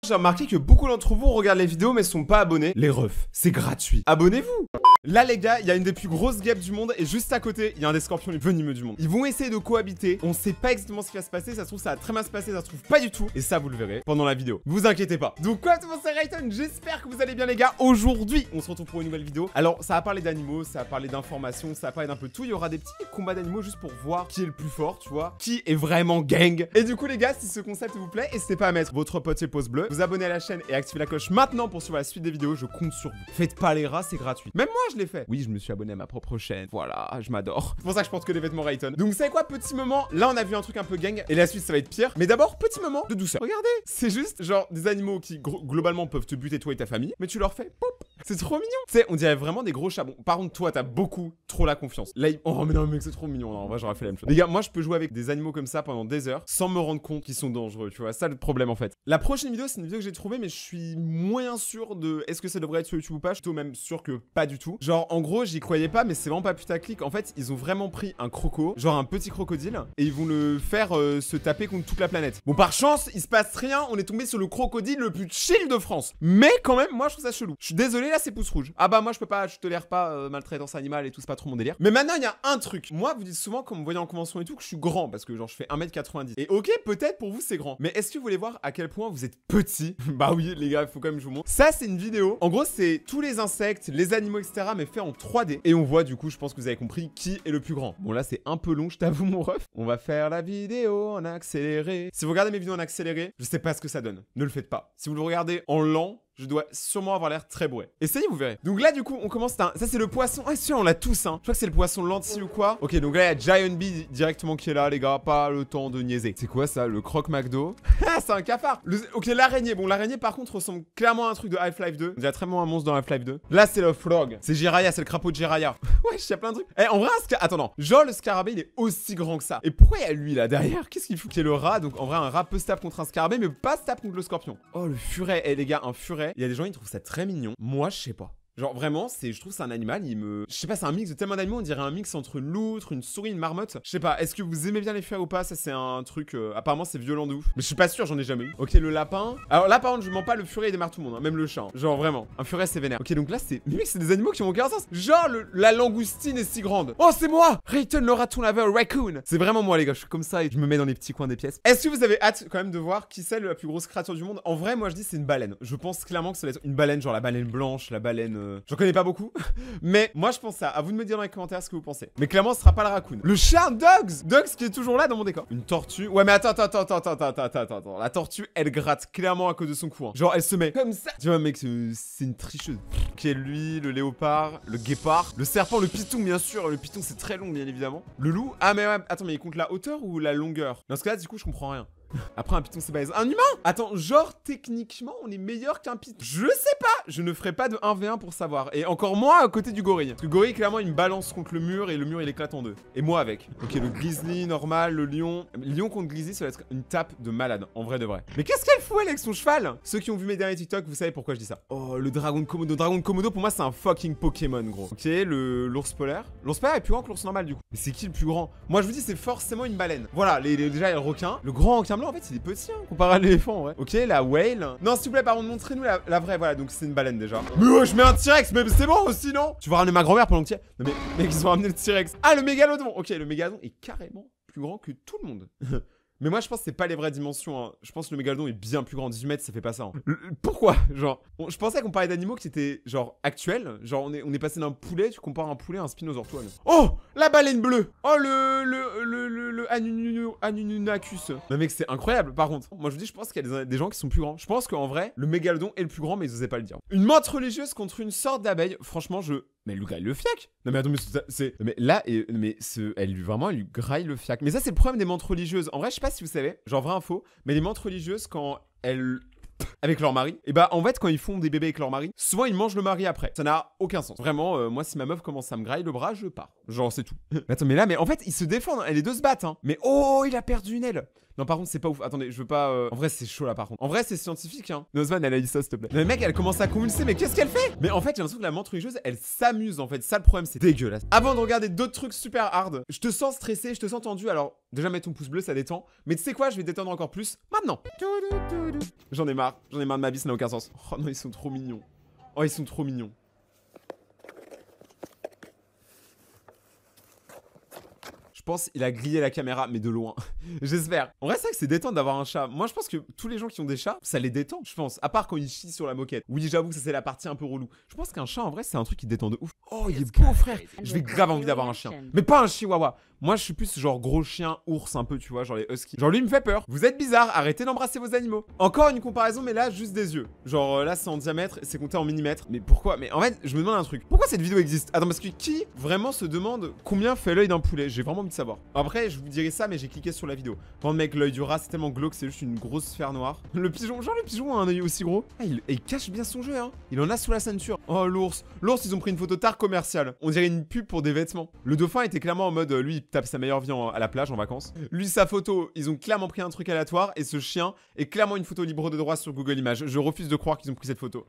J'ai remarqué que beaucoup d'entre vous regardent les vidéos mais sont pas abonnés. Les refs, c'est gratuit. Abonnez-vous. Là les gars, il y a une des plus grosses guêpes du monde et juste à côté, il y a un des scorpions les plus venimeux du monde. Ils vont essayer de cohabiter. On sait pas exactement ce qui va se passer. Ça se trouve ça va très mal se passer, ça se trouve pas du tout. Et ça vous le verrez pendant la vidéo. Vous inquiétez pas. Donc quoi, tout le monde, c'est Rayton. J'espère que vous allez bien les gars. Aujourd'hui, on se retrouve pour une nouvelle vidéo. Alors ça va parler d'animaux, ça va parler d'informations, ça va parler d'un peu tout. Il y aura des petits combats d'animaux juste pour voir qui est le plus fort, tu vois. Qui est vraiment gang. Et du coup les gars, si ce concept vous plaît, n'hésitez pas à mettre votre petit pouce bleu, vous abonner à la chaîne et activer la cloche maintenant pour suivre la suite des vidéos. Je compte sur vous. Faites pas les rats, c'est gratuit. Même moi je l'ai fait. Oui, je me suis abonné à ma propre chaîne. Voilà, je m'adore. C'est pour ça que je porte que des vêtements Rayton. Donc vous savez quoi, petit moment. Là on a vu un truc un peu gang et la suite ça va être pire. Mais d'abord, petit moment de douceur. Regardez, c'est juste genre des animaux qui globalement peuvent te buter toi et ta famille, mais tu leur fais pop. C'est trop mignon. Tu sais, on dirait vraiment des gros chats. Bon, par contre, toi, t'as beaucoup trop la confiance. Là, oh, mais non, mec, c'est trop mignon. Non, en vrai, j'aurais fait la même chose. Les gars, moi, je peux jouer avec des animaux comme ça pendant des heures sans me rendre compte qu'ils sont dangereux. Tu vois, ça, le problème, en fait. La prochaine vidéo, c'est une vidéo que j'ai trouvée, mais je suis moyen sûr de est-ce que ça devrait être sur YouTube ou pas. Je suis plutôt même sûr que pas du tout. Genre, en gros, j'y croyais pas, mais c'est vraiment pas putaclic. En fait, ils ont vraiment pris un croco, genre un petit crocodile, et ils vont le faire se taper contre toute la planète. Bon, par chance, il se passe rien. On est tombé sur le crocodile le plus chill de France. Mais quand même, moi, je trouve ça chelou. Je suis désolé, là, c'est pouce rouge. Ah bah moi je peux pas, je tolère pas maltraitance animale et tout, c'est pas trop mon délire. Mais maintenant il y a un truc. Moi vous dites souvent quand vous me voyez en convention et tout que je suis grand parce que genre je fais 1m90. Et ok, peut-être pour vous c'est grand. Mais est-ce que vous voulez voir à quel point vous êtes petit? Bah oui les gars, il faut quand même que je vous montre. Ça c'est une vidéo. En gros c'est tous les insectes, les animaux etc. mais fait en 3D. Et on voit du coup, je pense que vous avez compris qui est le plus grand. Bon là c'est un peu long, je t'avoue mon ref. On va faire la vidéo en accéléré. Si vous regardez mes vidéos en accéléré, je sais pas ce que ça donne. Ne le faites pas. Si vous le regardez en lent, je dois sûrement avoir l'air très bourré. Essayez, vous verrez. Donc là, du coup, on commence. Ça, c'est le poisson. Ah, celui-là, on l'a tous, hein. Je crois que c'est le poisson lentille ou quoi. Ok, donc là, il y a Giant Bee directement qui est là, les gars. Pas le temps de niaiser. C'est quoi ça? Le croque McDo. Ah, c'est un cafard. Ok, l'araignée. Bon, l'araignée, par contre, ressemble clairement à un truc de Half-Life 2. On dirait très bien un monstre dans Half-Life 2. Là, c'est le frog. C'est Jiraya, c'est le crapaud de Jiraya. Ouais, il y a plein de trucs. Eh, en vrai, attends, non. Genre, le scarabée, il est aussi grand que ça. Et pourquoi il y a lui là derrière? Qu'est-ce qu'il faut qu'il y ait le rat? Donc, en vrai, un rat peut se taper contre un scarabée, mais pas se taper contre le scorpion. Oh, le furet. Eh, les gars, un furet. Il y a des gens, ils trouvent ça très mignon. Moi, je sais pas. Genre vraiment, je trouve c'est un animal, je sais pas, c'est un mix de tellement d'animaux, on dirait un mix entre une loutre, une souris, une marmotte. Je sais pas, est-ce que vous aimez bien les furets ou pas? Ça c'est un truc, apparemment c'est violent de ouf. Mais je suis pas sûr, j'en ai jamais eu. Ok, le lapin. Alors là par contre, je mens pas, le furet il démarre tout le monde, hein, même le chat. Hein. Genre vraiment, un furet c'est vénère. Ok, donc là c'est... Mais mec, c'est des animaux qui ont aucun sens. Genre la langoustine est si grande. Oh, c'est moi Rayton le raton laveur raccoon. C'est vraiment moi les gars, je suis comme ça et je me mets dans les petits coins des pièces. Est-ce que vous avez hâte quand même de voir qui c'est la plus grosse créature du monde? En vrai, moi je dis c'est une baleine. Je pense clairement que ça va être une baleine, genre la baleine blanche, la baleine... J'en connais pas beaucoup. Mais moi je pense ça, à vous de me dire dans les commentaires ce que vous pensez. Mais clairement ce sera pas le raccoon. Le chat Dogs qui est toujours là dans mon décor. Une tortue. Ouais mais attends. La tortue elle gratte clairement à cause de son cou hein. Genre elle se met comme ça. Tu vois mec, c'est une tricheuse. Ok, lui, le léopard, le guépard, le serpent, le python bien sûr. Le python c'est très long bien évidemment. Le loup. Ah mais ouais, attends mais il compte la hauteur ou la longueur? Dans ce cas là du coup je comprends rien. Après un python c'est balèze. Un humain? Attends, genre techniquement on est meilleur qu'un python. Je sais pas. Je ne ferai pas de 1v1 pour savoir. Et encore moins à côté du gorille. Parce que le gorille clairement il me balance contre le mur et le mur il éclate en deux. Et moi avec. Ok, le grizzly normal, le lion. Lion contre grizzly ça va être une tape de malade. En vrai de vrai. Mais qu'est-ce qu'elle fout elle avec son cheval? Ceux qui ont vu mes derniers TikTok vous savez pourquoi je dis ça. Oh le dragon de Komodo. Dragon de Komodo pour moi c'est un fucking Pokémon gros. Ok, l'ours polaire. L'ours polaire est plus grand que l'ours normal du coup. Mais c'est qui le plus grand? Moi je vous dis c'est forcément une baleine. Voilà, déjà il y a le requin. Le grand requin blanc en fait il est petit hein, comparé à l'éléphant ouais. Ok, la whale. Non s'il vous plaît par contre montrez-nous la vraie. Voilà donc c'est une baleine déjà. Mais ouais je mets un T-Rex mais c'est bon aussi non? Tu vas ramener ma grand-mère pendant que tu es... Non mais mec ils ont ramené le T-Rex. Ah le mégalodon. Ok le mégalodon est carrément plus grand que tout le monde. Mais moi je pense que c'est pas les vraies dimensions hein. Je pense que le mégalodon est bien plus grand. 18 mètres ça fait pas ça hein. Pourquoi? Genre je pensais qu'on parlait d'animaux qui étaient genre actuels. Genre on est passé d'un poulet. Tu compares un poulet à un spinosaure toi. Oh la baleine bleue. Oh le Anunnacus. Non mec c'est incroyable par contre. Moi je vous dis je pense qu'il y a des gens qui sont plus grands. Je pense qu'en vrai le mégalodon est le plus grand mais ils osaient pas le dire. Une menthe religieuse contre une sorte d'abeille. Franchement mais elle lui graille le fiac. Non mais attends mais c'est... Mais là, elle lui graille le fiac. Mais ça c'est le problème des menthes religieuses. En vrai je sais pas si vous savez, genre vraie info, mais les menthes religieuses quand elles... avec leur mari, et bah en fait quand ils font des bébés avec leur mari, souvent ils mangent le mari après. Ça n'a aucun sens. Vraiment, moi si ma meuf commence à me grailler le bras, je pars. Genre, c'est tout. Attends, mais là, mais en fait, ils se défendent. Les deux se battent, hein. Mais oh, il a perdu une aile. Non, par contre, c'est pas ouf. Attendez, je veux pas. En vrai, c'est chaud là, par contre. En vrai, c'est scientifique, hein. Nozman, elle a dit ça, s'il te plaît. Mais mec, elle commence à convulser. Mais qu'est-ce qu'elle fait? Mais en fait, j'ai l'impression que la menthe religieuse, elle s'amuse, en fait. Ça, le problème, c'est dégueulasse. Avant de regarder d'autres trucs super hard, je te sens stressé, je te sens tendu. Alors, déjà, mets ton pouce bleu, ça détend. Mais tu sais quoi, je vais détendre encore plus maintenant. J'en ai marre. J'en ai marre de ma vie, ça n'a aucun sens. Oh non, ils sont trop mignons. Oh, ils sont trop mignons. Je pense qu'il a grillé la caméra, mais de loin. J'espère. En vrai, c'est vrai que c'est détente d'avoir un chat. Moi, je pense que tous les gens qui ont des chats, ça les détend, je pense. À part quand ils chient sur la moquette. Oui, j'avoue que ça, c'est la partie un peu relou. Je pense qu'un chat, en vrai, c'est un truc qui détend de ouf. Oh, il est beau, frère. Je vais grave envie d'avoir un chien. Mais pas un chihuahua. Moi, je suis plus genre gros chien, ours un peu, tu vois, genre les huskies. Genre lui, il me fait peur. Vous êtes bizarre, arrêtez d'embrasser vos animaux. Encore une comparaison, mais là, juste des yeux. Genre là, c'est en diamètre, c'est compté en millimètres. Mais pourquoi? Mais en fait, je me demande un truc. Pourquoi cette vidéo existe? Attends, parce que qui vraiment se demande combien fait l'œil d'un poulet? J'ai vraiment envie de savoir. Après, je vous dirai ça, mais j'ai cliqué sur la vidéo. Bon, mec, l'œil du rat, c'est tellement glauque, c'est juste une grosse sphère noire. Le pigeon, genre le pigeon a un œil aussi gros. Ah, il cache bien son jeu, hein. Il en a sous la ceinture. Oh, l'ours. L'ours, ils ont pris une photo tard commerciale. On dirait une pub pour des vêtements. Le dauphin était clairement en mode, lui, il tape sa meilleure vie à la plage en vacances. Lui, sa photo, ils ont clairement pris un truc aléatoire. Et ce chien est clairement une photo libre de droit sur Google Images. Je refuse de croire qu'ils ont pris cette photo.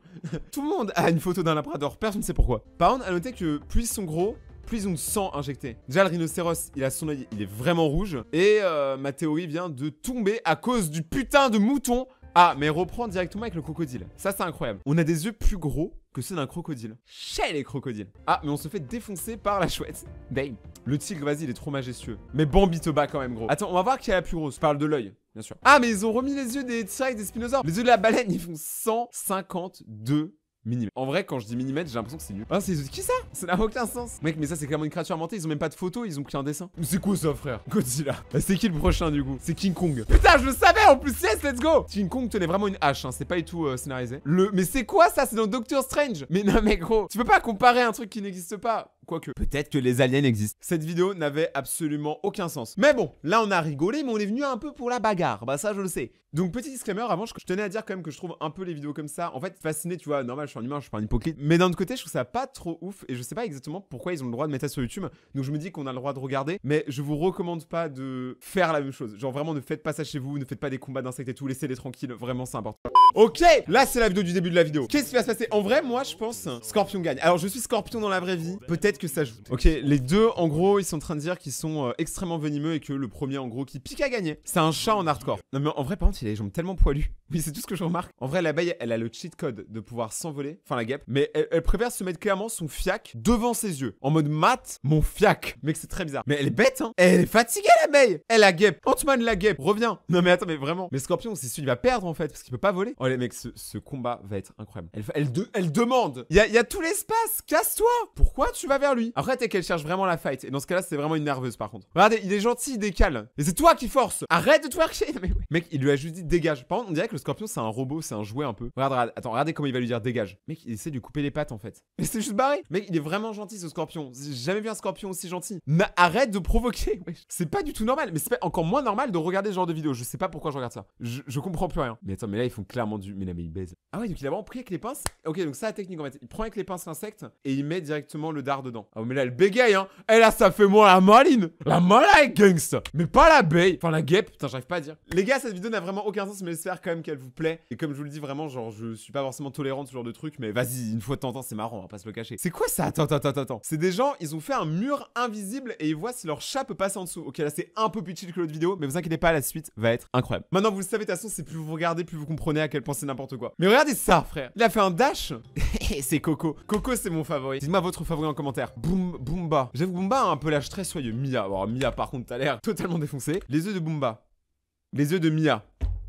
Tout le monde a une photo d'un labrador. Personne ne sait pourquoi. Par contre, à noter que plus ils sont gros, plus ils ont de sang injecté. Déjà, le rhinocéros, il a son œil, il est vraiment rouge. Et ma théorie vient de tomber à cause du putain de mouton. Ah, mais reprend directement avec le crocodile. Ça, c'est incroyable. On a des yeux plus gros que ceux d'un crocodile. Chez les crocodiles. Ah, mais on se fait défoncer par la chouette. Dame. Le tigre, vas-y, il est trop majestueux. Mais Bambi te bat quand même, gros. Attends, on va voir qui est la plus grosse. Je parle de l'œil, bien sûr. Ah, mais ils ont remis les yeux des T-Rex, des spinosaures. Les yeux de la baleine, ils font 152 millimètres. En vrai, quand je dis millimètres, j'ai l'impression que c'est nul. Ah, c'est qui ça? Ça n'a aucun sens. Mec, mais ça, c'est clairement une créature inventée. Ils ont même pas de photo, ils ont pris un dessin. Mais c'est quoi ça, frère? Godzilla. Bah, c'est qui le prochain, du coup? C'est King Kong. Putain, je le savais en plus. Yes, let's go. King Kong tenait vraiment une hache, hein. C'est pas du tout scénarisé. Mais c'est quoi ça? C'est dans Doctor Strange. Mais non, mais gros, tu peux pas comparer un truc qui n'existe pas. Quoique, peut-être que les aliens existent. Cette vidéo n'avait absolument aucun sens. Mais bon, là on a rigolé, mais on est venu un peu pour la bagarre. Bah ça je le sais. Donc petit disclaimer, avant je tenais à dire quand même que je trouve un peu les vidéos comme ça. En fait, fasciné, tu vois, normal, je suis un humain, je suis pas un hypocrite. Mais d'un autre côté, je trouve ça pas trop ouf. Et je sais pas exactement pourquoi ils ont le droit de mettre ça sur YouTube. Donc je me dis qu'on a le droit de regarder. Mais je vous recommande pas de faire la même chose. Genre vraiment, ne faites pas ça chez vous, ne faites pas des combats d'insectes et tout, laissez-les tranquilles, vraiment c'est important. Ok, là c'est la vidéo du début de la vidéo. Qu'est-ce qui va se passer? En vrai, moi je pense Scorpion gagne. Alors je suis Scorpion dans la vraie vie, peut-être que ça joue. Ok, les deux en gros ils sont en train de dire qu'ils sont extrêmement venimeux et que le premier en gros qui pique à gagner. C'est un chat en hardcore. Non mais en vrai par contre il a les jambes tellement poilues. Oui c'est tout ce que je remarque. En vrai l'abeille elle a le cheat code de pouvoir s'envoler, enfin la guêpe. Mais elle préfère se mettre clairement son fiac devant ses yeux. En mode mat, mon fiac. Mec c'est très bizarre. Mais elle est bête hein. Elle est fatiguée l'abeille. Elle la guêpe. Ant-Man la guêpe. Reviens. Non mais attends mais vraiment. Mais Scorpion c'est celui qui va perdre en fait parce qu'il peut pas voler. Oh les mecs ce combat va être incroyable. Elle demande. Il y a tout l'espace. Casse-toi. Pourquoi tu vas vers lui? Après t'es qu'elle cherche vraiment la fight. Et dans ce cas là c'est vraiment une nerveuse par contre. Regardez il est gentil, il décale. Et c'est toi qui force. Arrête de twerker. Mais ouais. Mec il lui a juste dit dégage. Par contre on dirait que le Scorpion c'est un robot, c'est un jouet un peu. Regarde, attends, regardez comment il va lui dire dégage. Mec il essaie de lui couper les pattes en fait. Mais c'est juste barré. Mec il est vraiment gentil ce Scorpion. J'ai jamais vu un Scorpion aussi gentil. Mais arrête de provoquer. Ouais. C'est pas du tout normal. Mais c'est encore moins normal de regarder ce genre de vidéo. Je sais pas pourquoi je regarde ça. Je comprends plus rien. Mais attends mais là ils font clairement du. Mais là mais il baise. Ah ouais donc il a vraiment pris avec les pinces. Ok donc ça la technique en fait. Il prend avec les pinces l'insecte et il met directement le dard dedans. Ah mais là elle bégaye hein. Et là ça fait moi la maline. La maline gangsta. Mais pas l'abeille. Enfin la guêpe. Putain j'arrive pas à dire. Les gars cette vidéo n'a vraiment aucun sens mais j'espère quand même qu'elle vous plaît. Et comme je vous le dis vraiment genre je suis pas forcément tolérant de ce genre de truc. Mais vas-y une fois de temps en temps c'est marrant on va pas se le cacher. C'est quoi ça? Attends. C'est des gens ils ont fait un mur invisible et ils voient si leur chat peut passer en dessous. Ok là c'est un peu plus chill que l'autre vidéo. Mais vous inquiétez pas la suite va être incroyable. Maintenant vous le savez de toute façon c'est plus vous regardez plus vous comprenez à quel point c'est n'importe quoi. Mais regardez ça frère. Il a fait un dash. C'est Coco. Coco c'est mon favori. Dites-moi votre favori en commentaire. Boomba. J'avoue Boomba a un peu l'âge très soyeux. Mia. Alors Mia par contre t'as l'air totalement défoncé. Les œufs de Boomba. Les œufs de Mia.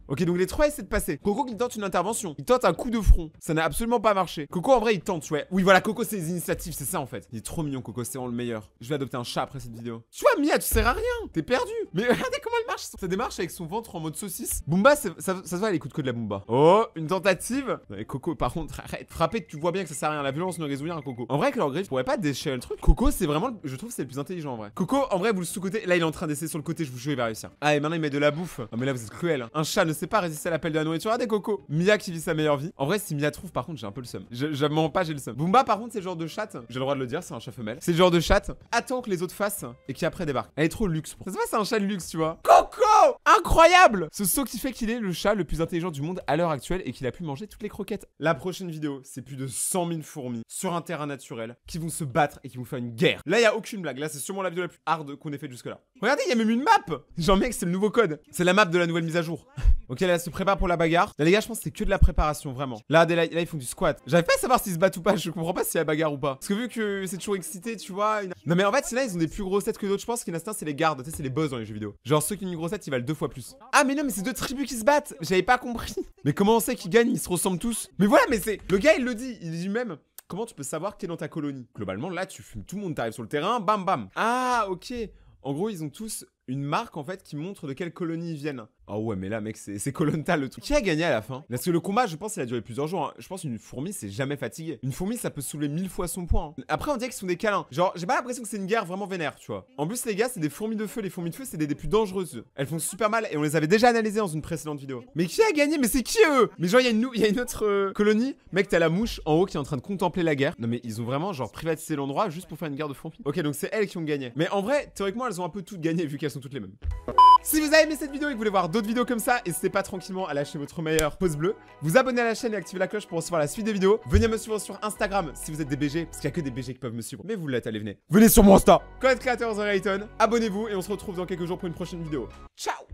Ok donc les trois essaient de passer. Coco qui tente une intervention. Il tente un coup de front. Ça n'a absolument pas marché. Coco en vrai il tente ouais. Oui voilà Coco c'est les initiatives c'est ça en fait. Il est trop mignon Coco c'est vraiment le meilleur. Je vais adopter un chat après cette vidéo. Tu vois Mia tu sers à rien. T'es perdu. Mais regardez comment elle marche. Ça démarche avec son ventre en mode saucisse. Boomba ça se voit elle écoute que de la Boomba. Oh une tentative. Et Coco par contre arrête. Frapper tu vois bien que ça sert à rien. La violence ne résout rien Coco. En vrai que leur griffe pourrait pas déchirer le truc. Coco c'est vraiment je trouve c'est le plus intelligent en vrai. Coco en vrai vous le sous-côté. Là il est en train d'essayer sur le côté je vous jure il va réussir. Ah et maintenant il met de la bouffe. Ah mais là vous êtes cruel. Un chat ne sait pas résister à l'appel de la nourriture. Ah, des cocos. Mia qui vit sa meilleure vie. En vrai, si Mia trouve, par contre, j'ai un peu le seum. Je mens pas, j'ai le seum. Bumba, par contre, c'est le genre de chatte. J'ai le droit de le dire, c'est un chat femelle. C'est le genre de chatte. Attends que les autres fassent et qui après débarque. Elle est trop luxe. Ça se voit, c'est un chat de luxe, tu vois. Coco! Incroyable! Ce saut qui fait qu'il est le chat le plus intelligent du monde à l'heure actuelle et qu'il a pu manger toutes les croquettes. La prochaine vidéo, c'est plus de 100 000 fourmis sur un terrain naturel qui vont se battre et qui vont faire une guerre. Là, il y a aucune blague. Là, c'est sûrement la vidéo la plus hard qu'on ait faite jusque-là. Regardez, il y a même une map! Genre, mec, c'est le nouveau code. C'est la map de la nouvelle mise à jour. Ok, là, elle se prépare pour la bagarre. Là, les gars, je pense que c'est que de la préparation, vraiment. Là, là, ils font du squat. J'arrive pas à savoir s'ils se battent ou pas. Je comprends pas s'il y a bagarre ou pas. Parce que vu que c'est toujours excité, tu vois. Non, mais en fait, là, ils ont des plus grosses têtes que d'autres. Je pense qu'il y en a, c'est les gardes. Tu sais, c'est les boss dans les jeux vidéo. Genre, ceux qui ont une grosse tête, ils valent 2 fois plus. Ah, mais non, mais c'est 2 tribus qui se battent. J'avais pas compris. Mais comment on sait qu'ils gagnent? Ils se ressemblent tous. Mais voilà, mais c'est. Le gars, il le dit. Il dit même. Comment tu peux savoir qui est dans ta colonie? Globalement, là, tu fumes tout le monde, t'arrives sur le terrain, bam bam. Ah, ok. En gros, ils ont tous une marque en fait qui montre de quelle colonie ils viennent. Oh ouais, mais là, mec, c'est Koh-Lanta le truc. Qui a gagné à la fin? Parce que le combat, je pense, il a duré plusieurs jours. Hein. Je pense qu'une fourmi, c'est jamais fatigué. Une fourmi, ça peut soulever 1000 fois son poids. Hein. Après, on dirait qu'ils sont des câlins. Genre, j'ai pas l'impression que c'est une guerre vraiment vénère, tu vois. En plus, les gars, c'est des fourmis de feu. Les fourmis de feu, c'est des plus dangereuses. Elles font super mal et on les avait déjà analysées dans une précédente vidéo. Mais qui a gagné? Mais c'est qui eux? Mais genre, il y a une autre colonie. Mec, t'as la mouche en haut qui est en train de contempler la guerre. Non, mais ils ont vraiment, genre, privatisé l'endroit juste pour faire une guerre de fourmis. Ok, donc c'est elles qui ont gagné. Mais en vrai, théoriquement, elles ont un peu toutes gagné vu qu'elles sont toutes les mêmes. Si vous avez aimé cette vidéo et que vous voulez voir d'autres vidéos comme ça, n'hésitez pas tranquillement à lâcher votre meilleur pouce bleu, vous abonner à la chaîne et activer la cloche pour recevoir la suite des vidéos. Venez me suivre sur Instagram si vous êtes des BG, parce qu'il n'y a que des BG qui peuvent me suivre. Mais vous l'êtes, allez, venez. Venez sur mon Insta. Code créateur The Rayton, abonnez-vous et on se retrouve dans quelques jours pour une prochaine vidéo. Ciao!